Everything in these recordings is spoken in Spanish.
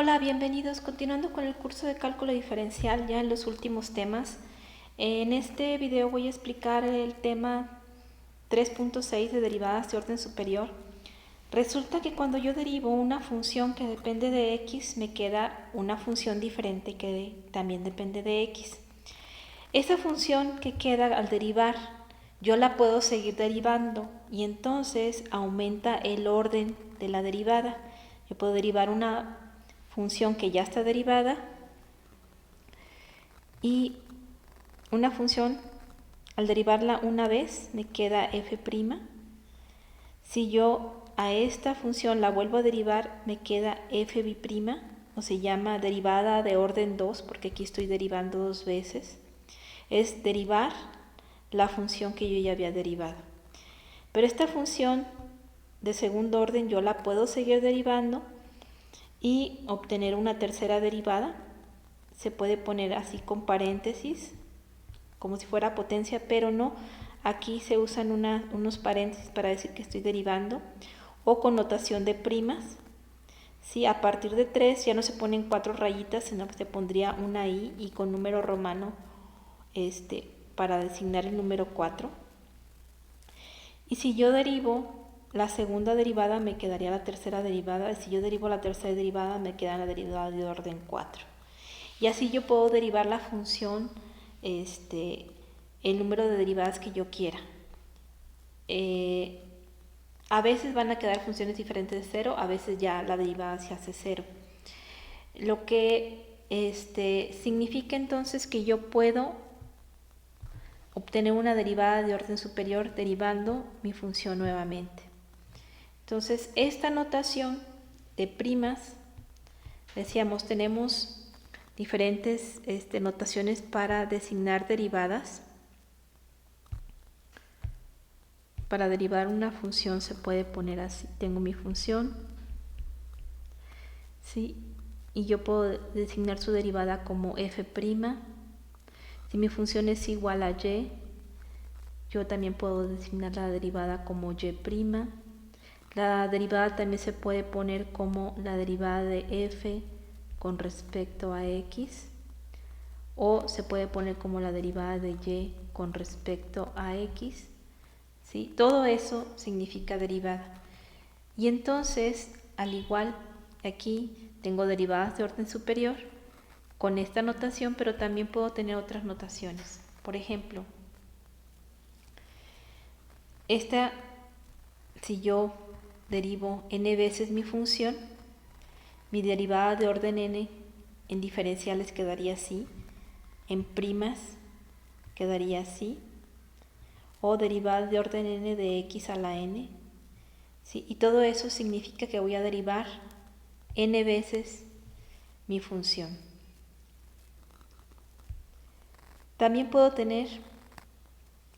Hola, bienvenidos. Continuando con el curso de cálculo diferencial, ya en los últimos temas. En este video voy a explicar el tema 3.6 de derivadas de orden superior. Resulta que cuando yo derivo una función que depende de x, me queda una función diferente que también depende de x. Esa función que queda al derivar, yo la puedo seguir derivando y entonces aumenta el orden de la derivada. Yo puedo derivar una función que ya está derivada y una función, al derivarla una vez, me queda f'. Si yo a esta función la vuelvo a derivar, me queda f', o se llama derivada de orden 2, porque aquí estoy derivando dos veces. Es derivar la función que yo ya había derivado. Pero esta función de segundo orden yo la puedo seguir derivando y obtener una tercera derivada. Se puede poner así con paréntesis, como si fuera potencia, pero no. Aquí se usan unos paréntesis para decir que estoy derivando, o con notación de primas. ¿Sí? A partir de 3 ya no se ponen 4 rayitas, sino que se pondría una i y con número romano para designar el número 4. Y si yo derivo la segunda derivada, me quedaría la tercera derivada. Y si yo derivo la tercera derivada, me queda la derivada de orden 4. Y así yo puedo derivar la función, el número de derivadas que yo quiera. A veces van a quedar funciones diferentes de 0, a veces ya la derivada se hace 0. Lo que significa entonces que yo puedo obtener una derivada de orden superior derivando mi función nuevamente. Entonces, esta notación de primas, decíamos, tenemos diferentes notaciones para designar derivadas. Para derivar una función se puede poner así. Tengo mi función, ¿sí? Y yo puedo designar su derivada como f'. Si mi función es igual a y, yo también puedo designar la derivada como y'. La derivada también se puede poner como la derivada de f con respecto a x, o se puede poner como la derivada de y con respecto a x. ¿Sí? Todo eso significa derivada. Y entonces, al igual, aquí tengo derivadas de orden superior con esta notación, pero también puedo tener otras notaciones. Por ejemplo, si yo derivo n veces mi función, mi derivada de orden n en diferenciales quedaría así, en primas quedaría así, o derivada de orden n de x a la n. ¿Sí? Y todo eso significa que voy a derivar n veces mi función. También puedo tener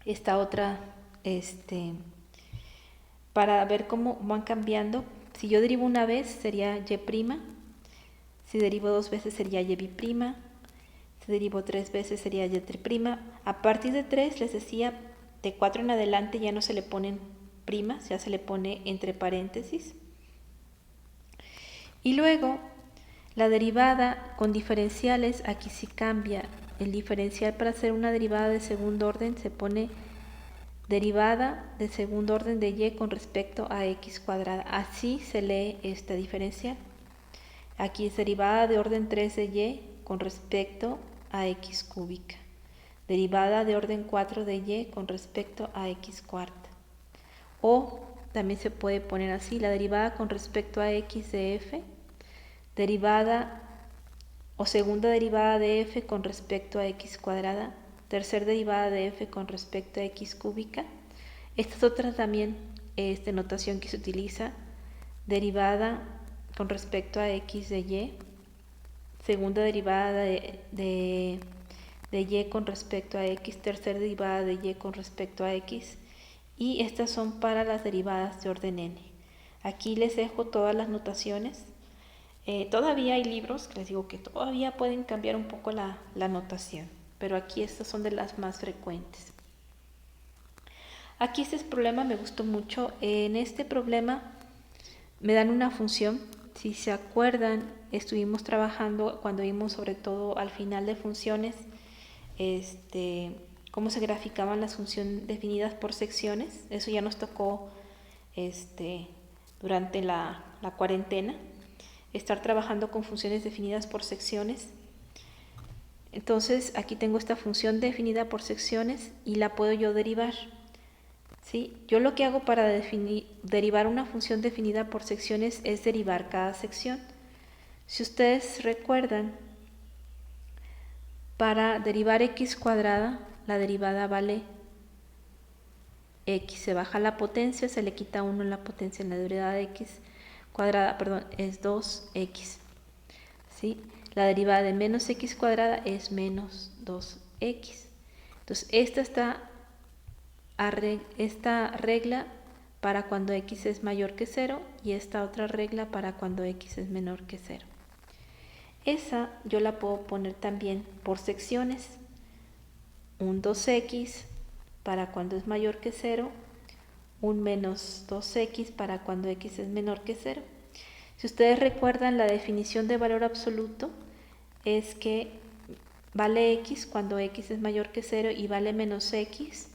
esta otra, para ver cómo van cambiando. Si yo derivo una vez sería y', si derivo dos veces sería y', si derivo tres veces sería y'. A partir de 3 les decía, de 4 en adelante ya no se le ponen primas, ya se le pone entre paréntesis. Y luego la derivada con diferenciales, aquí sí cambia. El diferencial para hacer una derivada de segundo orden se pone derivada de segundo orden de y con respecto a x cuadrada. Así se lee esta diferencial. Aquí es derivada de orden 3 de y con respecto a x cúbica. Derivada de orden 4 de y con respecto a x cuarta. O también se puede poner así, la derivada con respecto a x de f, derivada o segunda derivada de f con respecto a x cuadrada, tercera derivada de f con respecto a x cúbica. Esta es otra también notación que se utiliza, derivada con respecto a x de y, segunda derivada de y con respecto a x, tercera derivada de y con respecto a x, y estas son para las derivadas de orden n. Aquí les dejo todas las notaciones. Todavía hay libros que les digo que todavía pueden cambiar un poco la notación, pero aquí estas son de las más frecuentes. Aquí este problema me gustó mucho. En este problema me dan una función, Si se acuerdan, estuvimos trabajando cuando vimos sobre todo al final de funciones, cómo se graficaban las funciones definidas por secciones. Eso ya nos tocó durante la cuarentena, estar trabajando con funciones definidas por secciones. Entonces aquí tengo esta función definida por secciones y la puedo yo derivar. ¿Sí? Yo lo que hago para derivar una función definida por secciones es derivar cada sección. Si ustedes recuerdan, para derivar x cuadrada, la derivada vale x. Se baja la potencia, se le quita 1 en la potencia en la derivada de x cuadrada, perdón, es 2x. ¿Sí? La derivada de menos x cuadrada es menos 2x. Entonces, esta regla para cuando x es mayor que 0 y esta otra regla para cuando x es menor que 0. Esa yo la puedo poner también por secciones. Un 2x para cuando es mayor que 0, un menos 2x para cuando x es menor que 0. Si ustedes recuerdan, la definición de valor absoluto es que vale x cuando x es mayor que 0 y vale menos x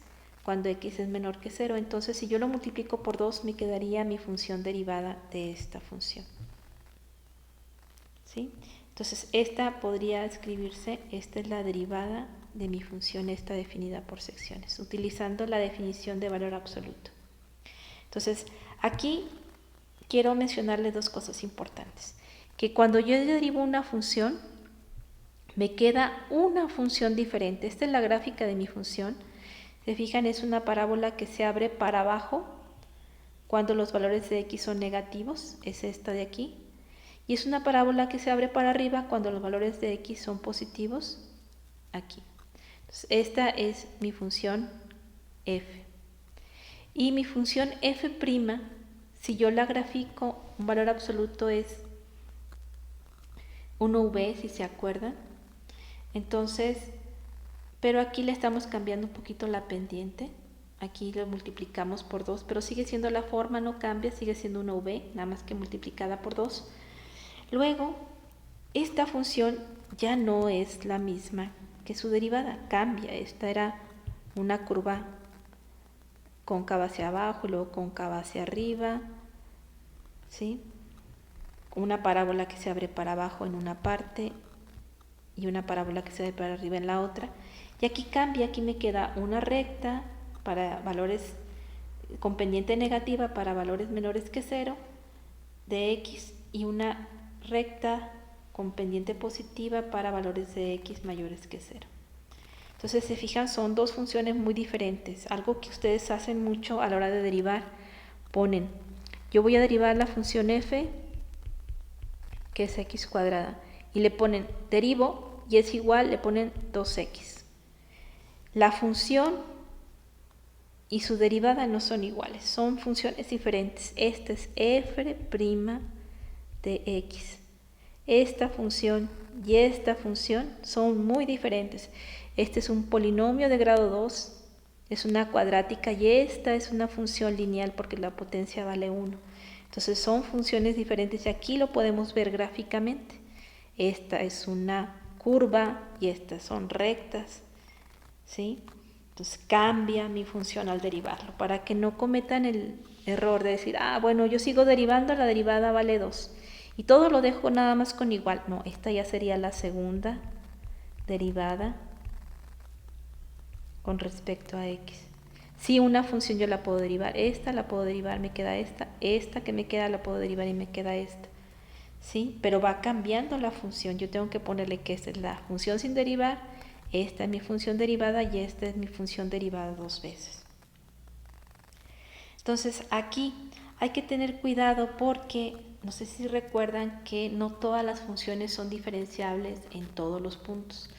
cuando x es menor que 0. Entonces, si yo lo multiplico por 2, me quedaría mi función derivada de esta función. ¿Sí? Entonces, esta podría escribirse, esta es la derivada de mi función, esta definida por secciones, utilizando la definición de valor absoluto. Entonces, aquí quiero mencionarles dos cosas importantes. Que cuando yo derivo una función, me queda una función diferente. Esta es la gráfica de mi función. Se fijan, es una parábola que se abre para abajo cuando los valores de x son negativos, es esta de aquí. Y es una parábola que se abre para arriba cuando los valores de x son positivos, aquí. Entonces, esta es mi función f. Y mi función f', si yo la grafico, un valor absoluto es 1v, si se acuerdan. Entonces, pero aquí le estamos cambiando un poquito la pendiente. Aquí lo multiplicamos por 2, pero sigue siendo la forma, no cambia, sigue siendo 1v, nada más que multiplicada por 2. Luego, esta función ya no es la misma que su derivada, cambia. Esta era una curva cóncava hacia abajo y luego cóncava hacia arriba, ¿sí? Una parábola que se abre para abajo en una parte y una parábola que se abre para arriba en la otra. Y aquí cambia, aquí me queda una recta para valores con pendiente negativa para valores menores que 0 de x y una recta con pendiente positiva para valores de x mayores que 0. Entonces, se fijan, son dos funciones muy diferentes. Algo que ustedes hacen mucho a la hora de derivar, ponen, yo voy a derivar la función f, que es x cuadrada, y le ponen derivo y es igual, le ponen 2x. La función y su derivada no son iguales, son funciones diferentes. Esta es f' de x. Esta función y esta función son muy diferentes. Este es un polinomio de grado 2, es una cuadrática, y esta es una función lineal porque la potencia vale 1. Entonces son funciones diferentes y aquí lo podemos ver gráficamente. Esta es una curva y estas son rectas, ¿sí? Entonces cambia mi función al derivarlo para que no cometan el error de decir, bueno, yo sigo derivando, la derivada vale 2 y todo lo dejo nada más con igual. No, esta ya sería la segunda derivada con respecto a x. Si una función yo la puedo derivar, esta la puedo derivar, me queda esta que me queda la puedo derivar y me queda esta. ¿Sí? Pero va cambiando la función, yo tengo que ponerle que esta es la función sin derivar, esta es mi función derivada y esta es mi función derivada dos veces. Entonces aquí hay que tener cuidado porque no sé si recuerdan que no todas las funciones son diferenciables en todos los puntos.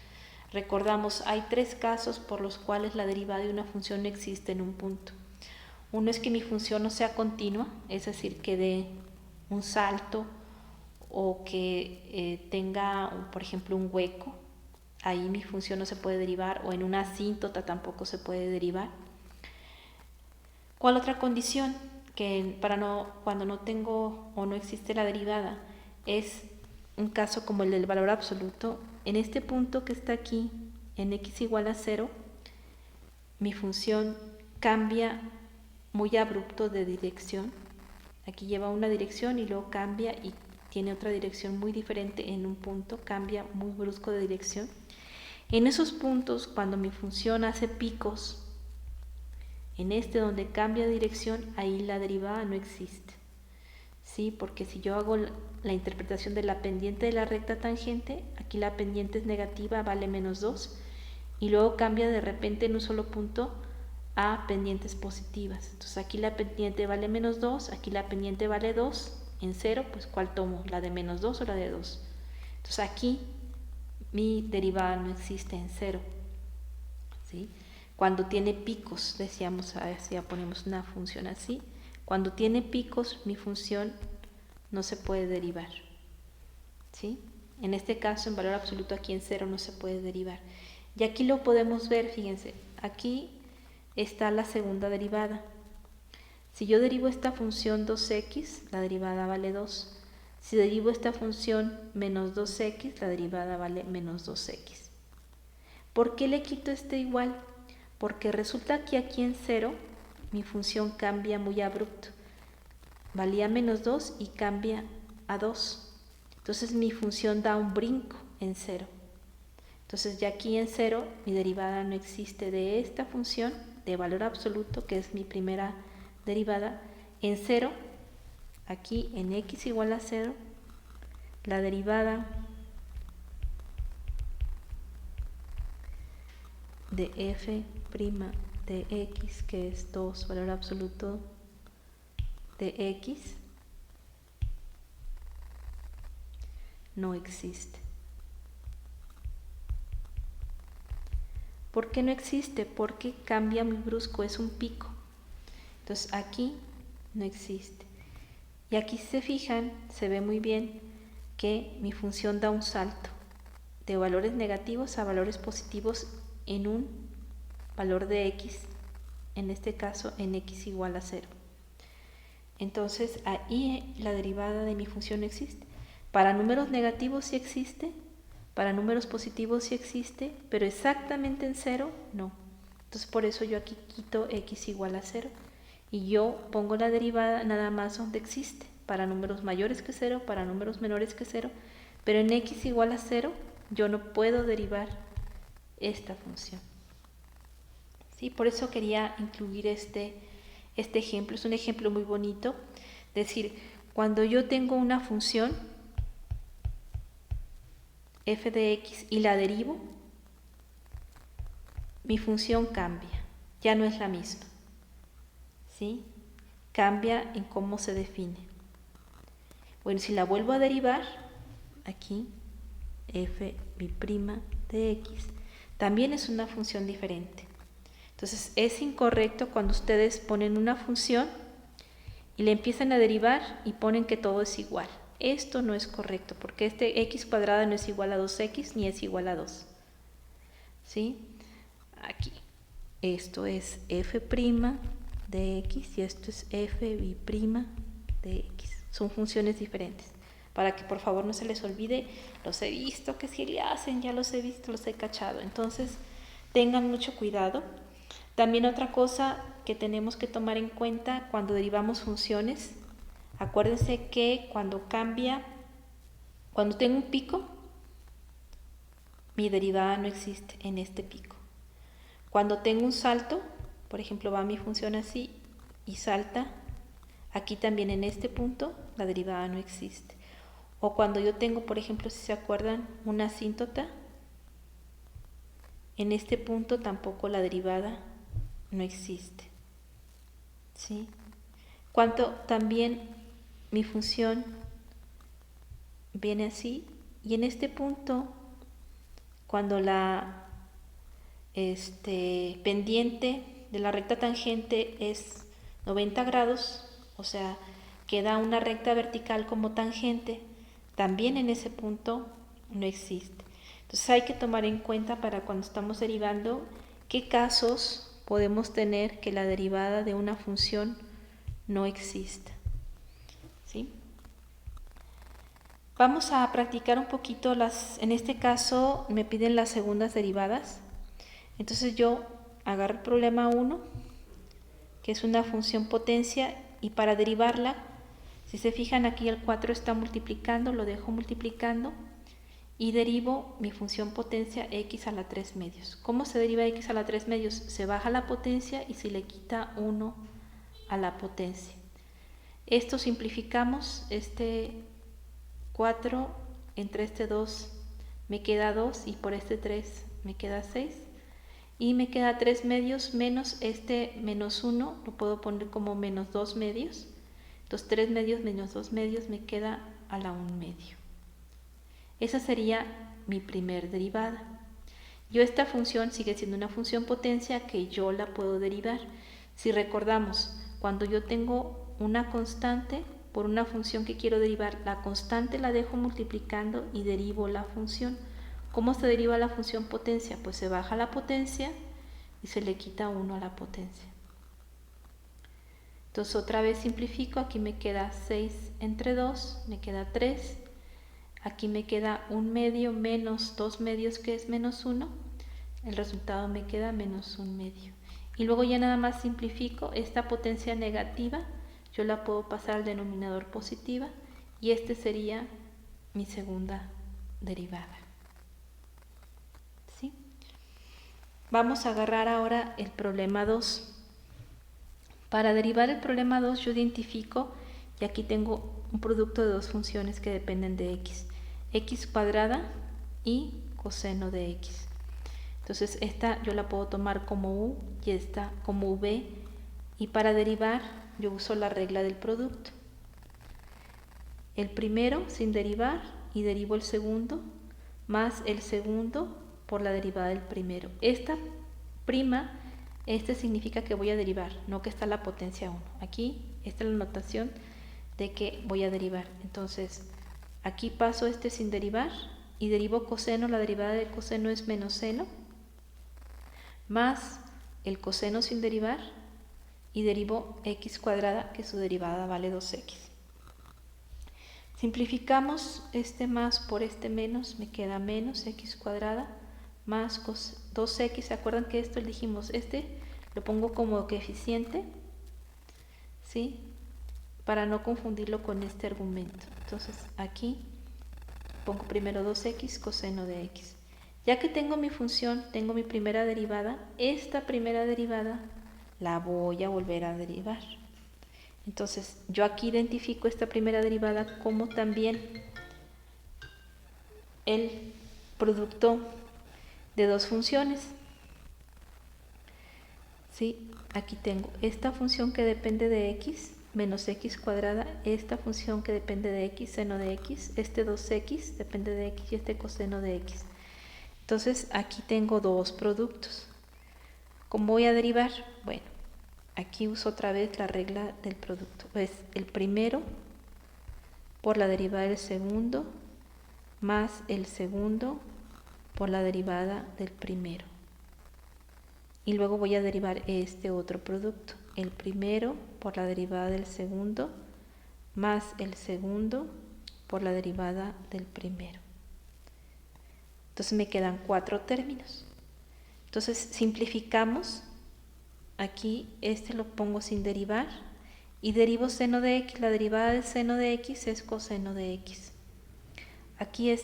Recordamos, hay tres casos por los cuales la derivada de una función no existe en un punto. Uno es que mi función no sea continua, es decir, que dé un salto o que tenga, por ejemplo, un hueco. Ahí mi función no se puede derivar, o en una asíntota tampoco se puede derivar. ¿Cuál otra condición? Que cuando no tengo o no existe la derivada, es un caso como el del valor absoluto. En este punto que está aquí, en x igual a 0, mi función cambia muy abrupto de dirección. Aquí lleva una dirección y luego cambia y tiene otra dirección muy diferente en un punto, cambia muy brusco de dirección. En esos puntos, cuando mi función hace picos, en este donde cambia de dirección, ahí la derivada no existe. ¿Sí? Porque si yo hago la interpretación de la pendiente de la recta tangente, aquí la pendiente es negativa, vale menos 2, y luego cambia de repente en un solo punto a pendientes positivas. Entonces aquí la pendiente vale menos 2, aquí la pendiente vale 2, en 0, pues ¿cuál tomo? ¿La de menos 2 o la de 2? Entonces aquí mi derivada no existe en 0. ¿Sí? Cuando tiene picos, decíamos, ya ponemos una función así, cuando tiene picos mi función no se puede derivar. ¿Sí? En este caso, en valor absoluto, aquí en 0 no se puede derivar. Y aquí lo podemos ver, fíjense, aquí está la segunda derivada. Si yo derivo esta función 2x, la derivada vale 2. Si derivo esta función menos 2x, la derivada vale menos 2x. ¿Por qué le quito este igual? Porque resulta que aquí en 0 mi función cambia muy abrupto. Valía menos 2 y cambia a 2. Entonces mi función da un brinco en 0. Entonces ya aquí en 0 mi derivada no existe de esta función de valor absoluto, que es mi primera derivada. En 0, aquí en x igual a 0, la derivada de f' de x, que es 2 valor absoluto de x, no existe. ¿Por qué no existe? Porque cambia muy brusco, es un pico. Entonces aquí no existe. Y aquí si se fijan, se ve muy bien que mi función da un salto de valores negativos a valores positivos en un valor de x, en este caso en x igual a 0. Entonces ahí la derivada de mi función no existe. Para números negativos sí existe, para números positivos sí existe, pero exactamente en 0 no. Entonces por eso yo aquí quito x igual a 0 y yo pongo la derivada nada más donde existe, para números mayores que 0, para números menores que 0, pero en x igual a 0 yo no puedo derivar esta función. ¿Sí? Por eso quería incluir este ejemplo. Es un ejemplo muy bonito. Es decir, cuando yo tengo una función f de x y la derivo, mi función cambia, ya no es la misma. ¿Sí? Cambia en cómo se define. Bueno, si la vuelvo a derivar, aquí f' de x, también es una función diferente. Entonces es incorrecto cuando ustedes ponen una función y le empiezan a derivar y ponen que todo es igual. Esto no es correcto porque este x cuadrada no es igual a 2x ni es igual a 2. ¿Sí? Aquí. Esto es f' de x y esto es f' de x. Son funciones diferentes. Para que por favor no se les olvide, los he visto que si le hacen, ya los he visto, los he cachado. Entonces tengan mucho cuidado. También otra cosa que tenemos que tomar en cuenta cuando derivamos funciones, acuérdense que cuando tengo un pico, mi derivada no existe en este pico. Cuando tengo un salto, por ejemplo, va mi función así y salta, aquí también en este punto la derivada no existe. O cuando yo tengo, por ejemplo, si se acuerdan, una asíntota, en este punto tampoco la derivada no existe. ¿Sí? Cuando también mi función viene así y en este punto, cuando la pendiente de la recta tangente es 90 grados, o sea, queda una recta vertical como tangente, también en ese punto no existe. Entonces hay que tomar en cuenta para cuando estamos derivando qué casos podemos tener que la derivada de una función no exista. ¿Sí? Vamos a practicar un poquito en este caso me piden las segundas derivadas. Entonces yo agarro el problema 1, que es una función potencia, y para derivarla, si se fijan aquí el 4 está multiplicando, lo dejo multiplicando y derivo mi función potencia x a la 3 medios. ¿Cómo se deriva x a la 3 medios? Se baja la potencia y se le quita 1 a la potencia. Esto simplificamos, este 4 entre este 2 me queda 2 y por este 3 me queda 6 y me queda 3 medios menos este menos 1, lo puedo poner como menos 2 medios. Entonces 3 medios menos 2 medios me queda a la 1 medio. Esa sería mi primer derivada. Esta función sigue siendo una función potencia que yo la puedo derivar. Si recordamos, cuando yo tengo una constante por una función que quiero derivar, la constante la dejo multiplicando y derivo la función. ¿Cómo se deriva la función potencia? Pues se baja la potencia y se le quita 1 a la potencia. Entonces otra vez simplifico, aquí me queda 6 entre 2, me queda 3. Aquí me queda 1 medio menos 2 medios, que es menos 1. El resultado me queda menos 1 medio. Y luego ya nada más simplifico, esta potencia negativa yo la puedo pasar al denominador positiva y este sería mi segunda derivada. ¿Sí? Vamos a agarrar ahora el problema 2. Para derivar el problema 2 yo identifico, y aquí tengo un producto de dos funciones que dependen de x. X cuadrada y coseno de x. Entonces esta yo la puedo tomar como u y esta como v, y para derivar yo uso la regla del producto. El primero sin derivar y derivo el segundo más el segundo por la derivada del primero. Esta prima, significa que voy a derivar, no que está la potencia 1. Aquí esta es la notación de que voy a derivar. Entonces aquí paso sin derivar y derivo coseno, la derivada de coseno es menos seno, más el coseno sin derivar y derivo x cuadrada, que su derivada vale 2x. Simplificamos este más por este menos, me queda menos x cuadrada más 2x. ¿Se acuerdan que esto le dijimos? Lo pongo como coeficiente, ¿sí? Para no confundirlo con este argumento. Entonces aquí pongo primero 2x coseno de x. Ya que tengo mi función, tengo mi primera derivada, esta primera derivada la voy a volver a derivar. Entonces yo aquí identifico esta primera derivada como también el producto de dos funciones. ¿Sí? Aquí tengo esta función que depende de x menos x cuadrada, esta función que depende de x, seno de x, 2x depende de x y coseno de x. Entonces aquí tengo dos productos. ¿Cómo voy a derivar? Bueno, aquí uso otra vez la regla del producto. Es el primero por la derivada del segundo más el segundo por la derivada del primero. Y luego voy a derivar este otro producto. El primero por la derivada del segundo más el segundo por la derivada del primero. Entonces me quedan 4 términos. Entonces simplificamos. Aquí lo pongo sin derivar y derivo seno de x. La derivada del seno de x es coseno de x. Aquí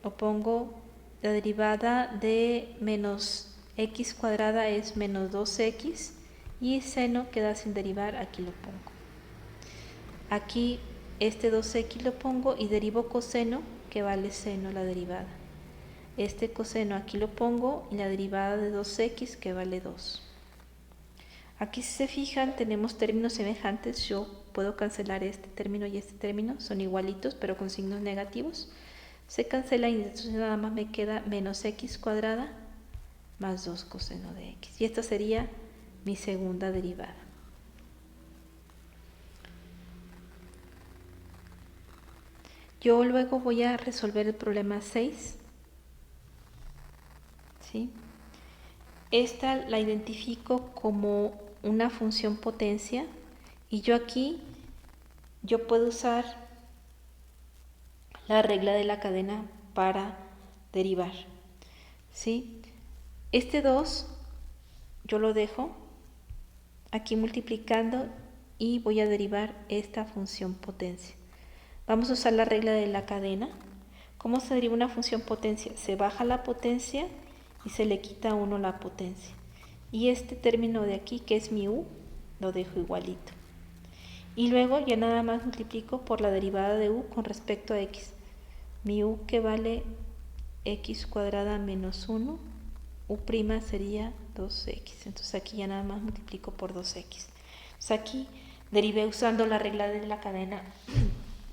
lo pongo, la derivada de menos x cuadrada es menos 2x y seno queda sin derivar, aquí lo pongo. Aquí 2x lo pongo y derivo coseno, que vale seno la derivada. Coseno aquí lo pongo y la derivada de 2x, que vale 2. Aquí si se fijan tenemos términos semejantes. Yo puedo cancelar este término y este término, son igualitos pero con signos negativos. Se cancela y entonces nada más me queda menos x cuadrada más 2 coseno de x. Y esta sería mi segunda derivada. Yo luego voy a resolver el problema 6. ¿Sí? Esta la identifico como una función potencia y yo aquí puedo usar la regla de la cadena para derivar. ¿Sí? Este 2 yo lo dejo aquí multiplicando y voy a derivar esta función potencia. Vamos a usar la regla de la cadena. ¿Cómo se deriva una función potencia? Se baja la potencia y se le quita a 1 la potencia. Y este término de aquí, que es mi u, lo dejo igualito. Y luego ya nada más multiplico por la derivada de u con respecto a x. Mi u, que vale x cuadrada menos 1, u' sería 2x. Entonces aquí ya nada más multiplico por 2x. Entonces aquí derivé usando la regla de la cadena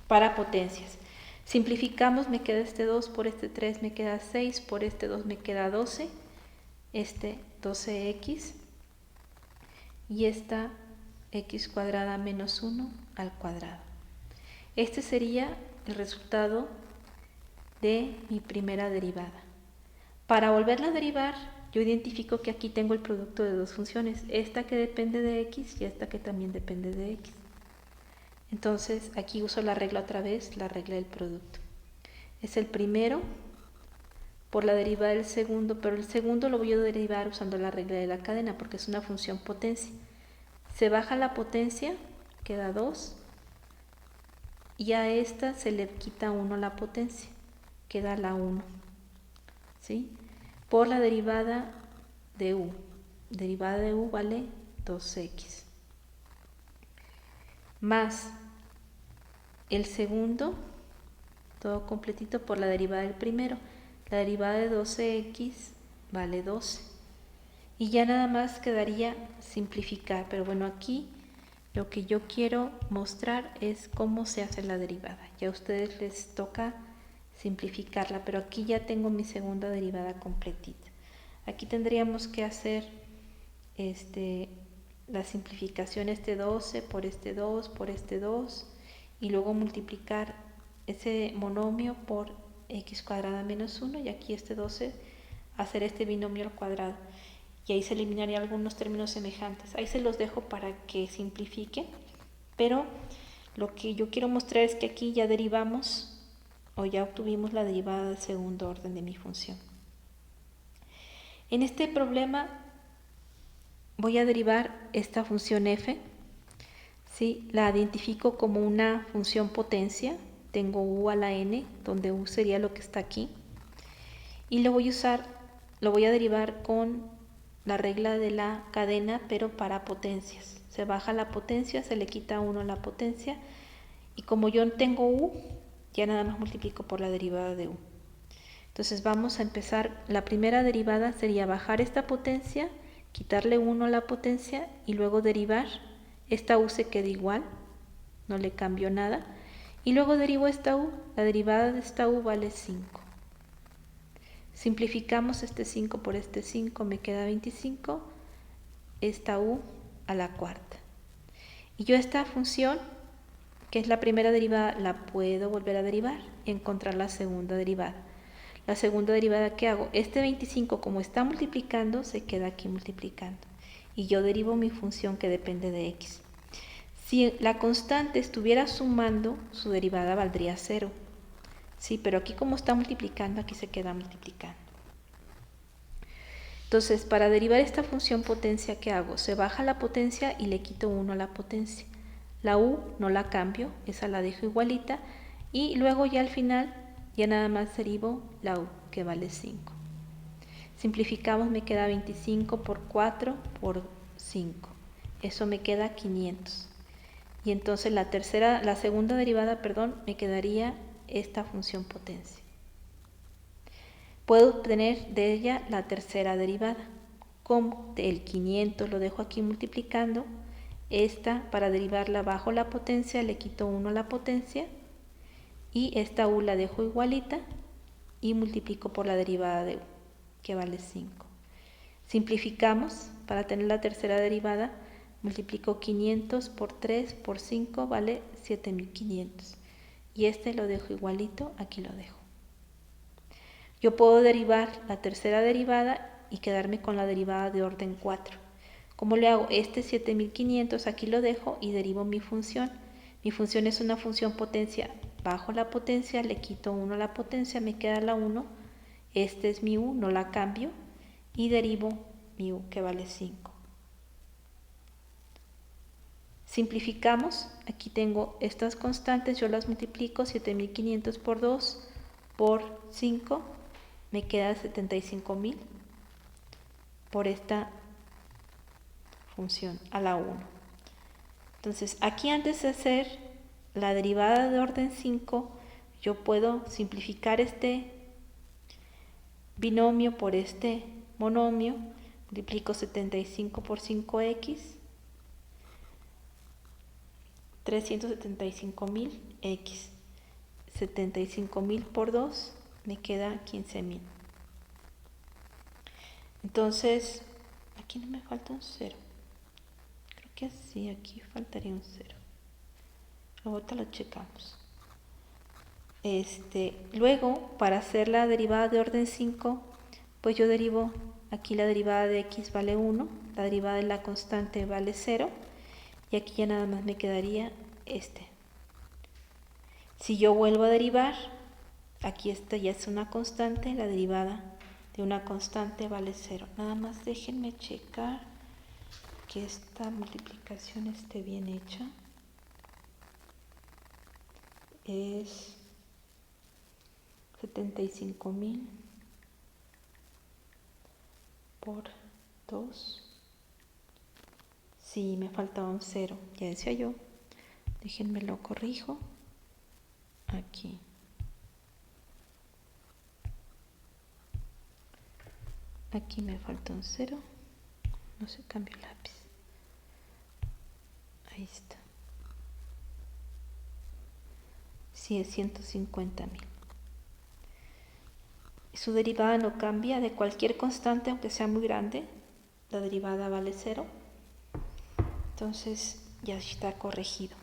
para potencias. Simplificamos, me queda este 2, por este 3 me queda 6, por este 2 me queda 12, este 12x y esta x cuadrada menos 1 al cuadrado. Este sería el resultado de mi primera derivada. Para volverla a derivar, yo identifico que aquí tengo el producto de dos funciones, esta que depende de x y esta que también depende de x. Entonces aquí uso la regla otra vez, la regla del producto. Es el primero por la derivada del segundo, pero el segundo lo voy a derivar usando la regla de la cadena porque es una función potencia. Se baja la potencia, queda 2, y a esta se le quita 1 la potencia, queda la 1. ¿Sí? Por la derivada de u. Derivada de u vale 2x. Más el segundo, todo completito por la derivada del primero. La derivada de 12x vale 12. Y ya nada más quedaría simplificar. Pero bueno, aquí lo que yo quiero mostrar es cómo se hace la derivada. Ya a ustedes les toca simplificarla, pero aquí ya tengo mi segunda derivada completita. Aquí tendríamos que hacer la simplificación, este 12 por este 2 por este 2, y luego multiplicar ese monomio por x cuadrada menos 1, y aquí este 12 hacer este binomio al cuadrado, y ahí se eliminarían algunos términos semejantes. Ahí se los dejo para que simplifique, pero lo que yo quiero mostrar es que aquí ya derivamos o ya obtuvimos la derivada del segundo orden de mi función. En este problema voy a derivar esta función f. ¿Sí? La identifico como una función potencia. Tengo u a la n, donde u sería lo que está aquí. Y lo voy a derivar con la regla de la cadena, pero para potencias. Se baja la potencia, se le quita 1 la potencia. Y como yo tengo u, ya nada más multiplico por la derivada de u. Entonces vamos a empezar. La primera derivada sería bajar esta potencia, quitarle 1 a la potencia y luego derivar. Esta u se queda igual, no le cambio nada. Y luego derivo esta u, la derivada de esta u vale 5. Simplificamos este 5 por este 5, me queda 25, esta u a la cuarta. Y yo esta función, que es la primera derivada, la puedo volver a derivar y encontrar la segunda derivada. La segunda derivada, ¿qué hago? Este 25, como está multiplicando, se queda aquí multiplicando. Y yo derivo mi función que depende de x. Si la constante estuviera sumando, su derivada valdría 0. Sí, pero aquí como está multiplicando, aquí se queda multiplicando. Entonces, para derivar esta función potencia, ¿qué hago? Se baja la potencia y le quito 1 a la potencia. La u no la cambio, esa la dejo igualita. Y luego ya al final, ya nada más derivo la u, que vale 5. Simplificamos, me queda 25 por 4 por 5. Eso me queda 500. Y entonces la segunda derivada, me quedaría esta función potencia. Puedo obtener de ella la tercera derivada. Como el 500 lo dejo aquí multiplicando, esta para derivarla bajo la potencia le quito 1 a la potencia y esta u la dejo igualita y multiplico por la derivada de u, que vale 5. Simplificamos, para tener la tercera derivada, multiplico 500 por 3 por 5, vale 7500. Y este lo dejo igualito, aquí lo dejo. Yo puedo derivar la tercera derivada y quedarme con la derivada de orden 4. ¿Cómo le hago? Este 7500 aquí lo dejo y derivo mi función. Mi función es una función potencia bajo la potencia, le quito 1 a la potencia, me queda la 1, este es mi u, no la cambio, y derivo mi u que vale 5. Simplificamos, aquí tengo estas constantes, yo las multiplico, 7500 por 2 por 5, me queda 75.000 por esta función a la 1. Entonces, aquí antes de hacer la derivada de orden 5, yo puedo simplificar este binomio por este monomio, multiplico 75 por 5x, 375.000 x, 75.000 por 2 me queda 15.000. Entonces, aquí no me falta un 0. Creo que sí, aquí faltaría un 0. Ahorita lo checamos. Luego, para hacer la derivada de orden 5, pues yo derivo, aquí la derivada de x vale 1, la derivada de la constante vale 0, y aquí ya nada más me quedaría este. Si yo vuelvo a derivar, aquí esta ya es una constante, la derivada de una constante vale 0. Nada más déjenme checar que esta multiplicación esté bien hecha. Es 75.000 por 2. Sí, me faltaba un 0, ya decía yo. Déjenme lo corrijo. Aquí. Aquí me falta un 0. No se cambió el lápiz. Ahí está. Sí, es 150.000. Su derivada no cambia de cualquier constante, aunque sea muy grande. La derivada vale 0. Entonces ya está corregido.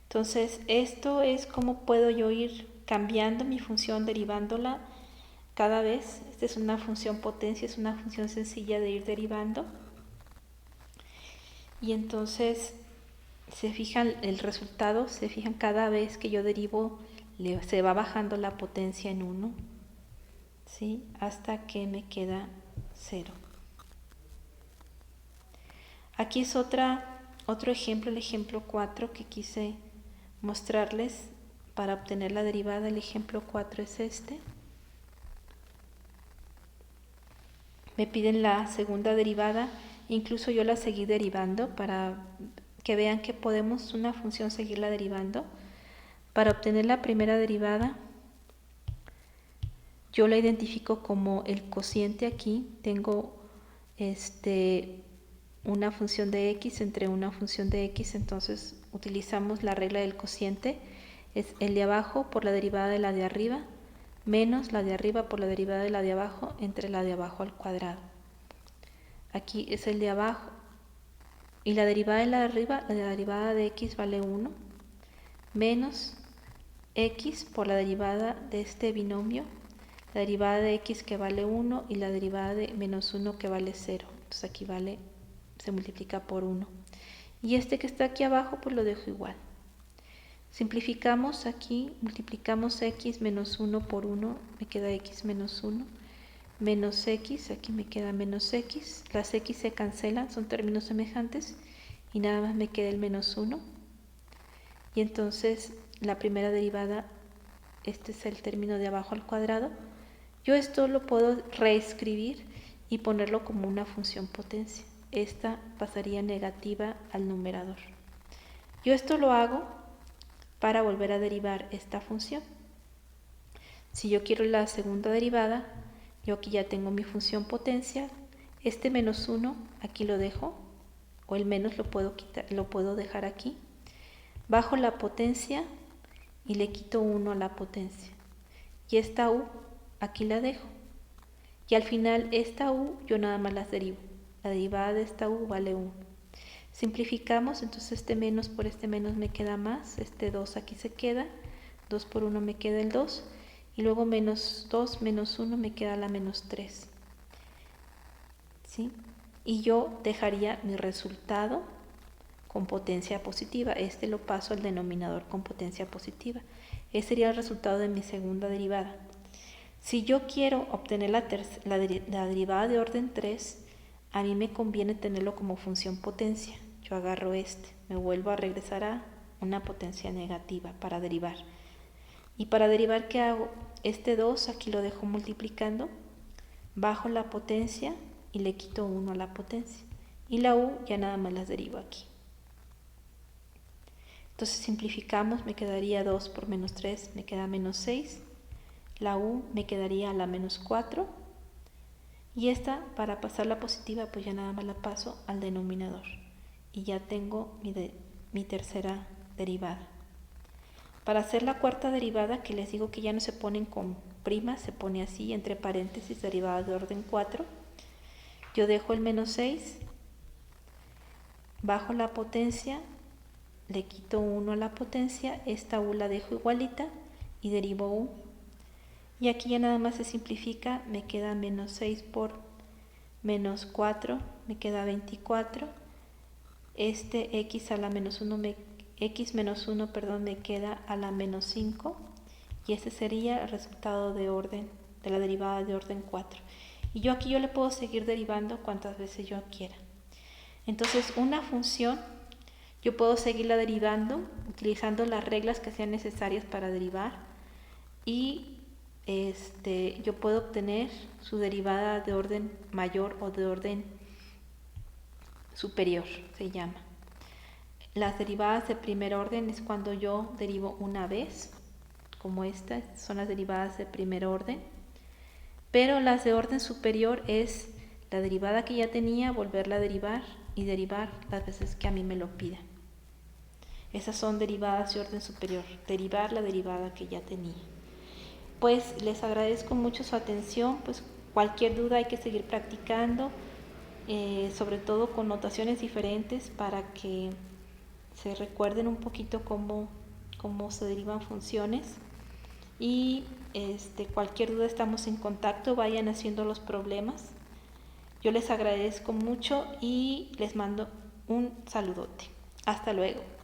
Entonces esto es como puedo yo ir cambiando mi función, derivándola cada vez. Esta es una función potencia, es una función sencilla de ir derivando. Y entonces se fijan el resultado, se fijan cada vez que yo derivo, se va bajando la potencia en 1, ¿sí? Hasta que me queda 0. Aquí es otro ejemplo, el ejemplo 4 que quise mostrarles para obtener la derivada. El ejemplo 4 es este. Me piden la segunda derivada, incluso yo la seguí derivando para que vean que podemos una función seguirla derivando. Para obtener la primera derivada, yo la identifico como el cociente. Aquí tengo una función de x entre una función de x, entonces utilizamos la regla del cociente, es el de abajo por la derivada de la de arriba, menos la de arriba por la derivada de la de abajo entre la de abajo al cuadrado. Aquí es el de abajo, y la derivada de la de arriba, la derivada de x vale 1, menos x por la derivada de este binomio, la derivada de x que vale 1 y la derivada de menos 1 que vale 0. Entonces aquí se multiplica por 1. Y este que está aquí abajo, pues lo dejo igual. Simplificamos aquí, multiplicamos x menos 1 por 1, me queda x menos 1, menos x, aquí me queda menos x, las x se cancelan, son términos semejantes, y nada más me queda el menos 1. Y entonces la primera derivada, este es el término de abajo al cuadrado. Yo esto lo puedo reescribir y ponerlo como una función potencia. Esta pasaría negativa al numerador. Yo esto lo hago para volver a derivar esta función. Si yo quiero la segunda derivada, yo aquí ya tengo mi función potencia. Este menos 1 aquí lo dejo, o el menos lo puedo quitar, lo puedo dejar aquí. Bajo la potencia y le quito 1 a la potencia. Y esta u aquí la dejo. Y al final esta u yo nada más las derivo. La derivada de esta u vale 1. Simplificamos, entonces este menos por este menos me queda más. Este 2 aquí se queda. 2 por 1 me queda el 2. Y luego menos 2 menos 1 me queda la menos 3. ¿Sí? Y yo dejaría mi resultado con potencia positiva. Este lo paso al denominador con potencia positiva. Ese sería el resultado de mi segunda derivada. Si yo quiero obtener la derivada de orden 3, a mí me conviene tenerlo como función potencia. Yo agarro me vuelvo a regresar a una potencia negativa para derivar. Y para derivar, ¿qué hago? Este 2 aquí lo dejo multiplicando, bajo la potencia y le quito 1 a la potencia. Y la u ya nada más las derivo aquí. Entonces simplificamos, me quedaría 2 por menos 3, me queda menos 6. La u me quedaría a la menos 4. Y esta, para pasar la positiva, pues ya nada más la paso al denominador. Y ya tengo mi tercera derivada. Para hacer la cuarta derivada, que les digo que ya no se ponen con primas, se pone así, entre paréntesis, derivada de orden 4. Yo dejo el menos 6, bajo la potencia, le quito 1 a la potencia, esta u la dejo igualita y derivo u. Y aquí ya nada más se simplifica, me queda menos 6 por menos 4, me queda 24. Este x a la menos 1 x menos 1, me queda a la menos 5, y este sería el resultado de la derivada de orden 4. Y yo aquí le puedo seguir derivando cuantas veces yo quiera. Entonces, una función yo puedo seguirla derivando utilizando las reglas que sean necesarias para derivar, y yo puedo obtener su derivada de orden mayor o de orden superior, se llama. Las derivadas de primer orden es cuando yo derivo una vez, como estas son las derivadas de primer orden. Pero las de orden superior es la derivada que ya tenía, volverla a derivar y derivar las veces que a mí me lo pida. Esas son derivadas de orden superior, derivar la derivada que ya tenía. Pues les agradezco mucho su atención, pues cualquier duda hay que seguir practicando, sobre todo con notaciones diferentes para que se recuerden un poquito cómo se derivan funciones. Y cualquier duda estamos en contacto, vayan haciendo los problemas. Yo les agradezco mucho y les mando un saludote. Hasta luego.